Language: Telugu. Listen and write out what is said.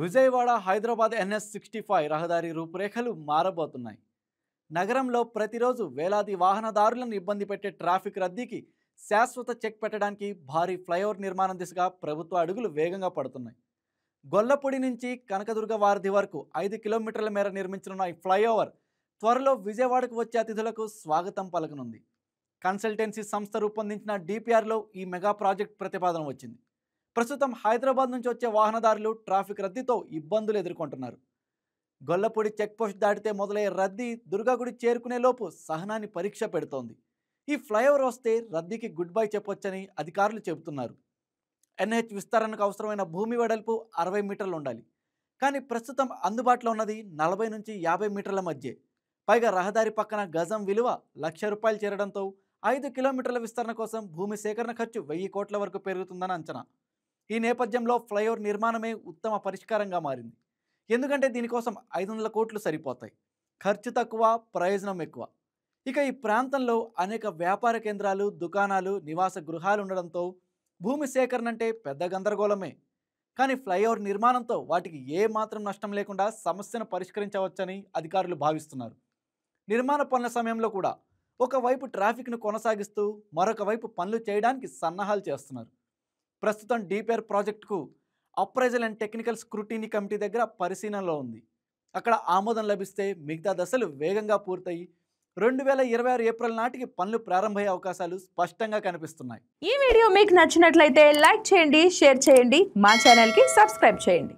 విజయవాడ హైదరాబాద్ NH65 రహదారి రూపురేఖలు మారబోతున్నాయి. నగరంలో ప్రతిరోజు వేలాది వాహనదారులను ఇబ్బంది పెట్టే ట్రాఫిక్ రద్దీకి శాశ్వత చెక్ పెట్టడానికి భారీ ఫ్లైఓవర్ నిర్మాణం దిశగా ప్రభుత్వ అడుగులు వేగంగా పడుతున్నాయి. గొల్లపూడి నుంచి కనకదుర్గ వారధి వరకు 5 కిలోమీటర్ల మేర నిర్మించనున్న ఈ ఫ్లైఓవర్ త్వరలో విజయవాడకు వచ్చే అతిథులకు స్వాగతం పలకనుంది. కన్సల్టెన్సీ సంస్థ రూపొందించిన DPRలో ఈ మెగా ప్రాజెక్ట్ ప్రతిపాదన వచ్చింది. ప్రస్తుతం హైదరాబాద్ నుంచి వచ్చే వాహనదారులు ట్రాఫిక్ రద్దీతో ఇబ్బందులు ఎదుర్కొంటున్నారు. గొల్లపూడి చెక్పోస్ట్ దాటితే మొదలయ్యే రద్దీ దుర్గాగుడి చేరుకునే లోపు సహనాన్ని పరీక్ష పెడుతోంది. ఈ ఫ్లైఓవర్ వస్తే రద్దీకి గుడ్ బై చెప్పొచ్చని అధికారులు చెబుతున్నారు. NH విస్తరణకు అవసరమైన భూమి వెడల్పు 60 మీటర్లు ఉండాలి. కానీ ప్రస్తుతం అందుబాటులో ఉన్నది 40 నుంచి 50 మీటర్ల మధ్యే. పైగా రహదారి పక్కన గజం విలువ ₹1,00,000 చేరడంతో 5 కిలోమీటర్ల విస్తరణ కోసం భూమి సేకరణ ఖర్చు 1000 కోట్ల వరకు పెరుగుతుందని అంచనా. ఈ నేపథ్యంలో ఫ్లైఓవర్ నిర్మాణమే ఉత్తమ పరిష్కారంగా మారింది. ఎందుకంటే దీనికోసం 500 కోట్లు సరిపోతాయి. ఖర్చు తక్కువ, ప్రయోజనం ఎక్కువ. ఇక ఈ ప్రాంతంలో అనేక వ్యాపార కేంద్రాలు, దుకాణాలు, నివాస గృహాలు ఉండడంతో భూమి సేకరణ అంటే పెద్ద గందరగోళమే. కానీ ఫ్లైఓవర్ నిర్మాణంతో వాటికి ఏ మాత్రం నష్టం లేకుండా సమస్యను పరిష్కరించవచ్చని అధికారులు భావిస్తున్నారు. నిర్మాణ పనుల సమయంలో కూడా ఒకవైపు ట్రాఫిక్ను కొనసాగిస్తూ మరొక వైపు పనులు చేయడానికి సన్నాహాలు చేస్తున్నారు. ప్రస్తుతం DPR ప్రాజెక్టుకు appraisal and technical scrutiny committee దగ్గర పరిశీలనలో ఉంది. అక్కడ ఆమోదం లభిస్తే మిగతా దశలు వేగంగా పూర్తయి 2026 ఏప్రిల్ నాటికి పనులు ప్రారంభమయ్యే అవకాశాలు స్పష్టంగా కనిపిస్తున్నాయి. ఈ వీడియో మీకు నచ్చినట్లయితే లైక్ చేయండి, షేర్ చేయండి, మా ఛానల్కి సబ్స్క్రైబ్ చేయండి.